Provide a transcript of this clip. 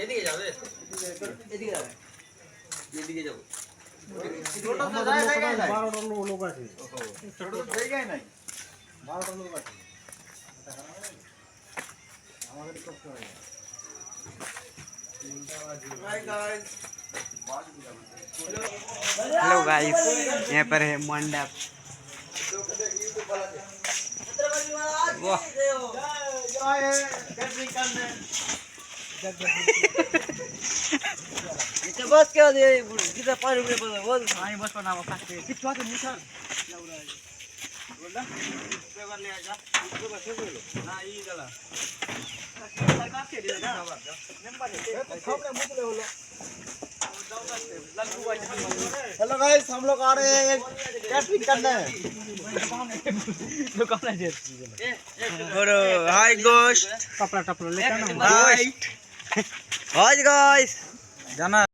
এদিকে যাবে এদিকে যাবে এদিকে যাবো বারোটা লোক আছে জায়গায় নাই 12টা লোক আছে আমাদের কষ্ট হয় हेलो गाइस यहाँ पर है मंडप वाह बस क्या दे कितना पानी में बोल पानी बस ना बस कितना के मुसर बोला पेपर ले जा पेपर से बोलो ना ये गला सरकार के दे ना नंबर है सामने मुकले बोलो हेलो गाइस हम लोग आ रहे हैं कैटरिंग करने दुकान है और हाय गोश्त कपड़ा टपड़ा लेकर ना हाय हाय गाइस जाना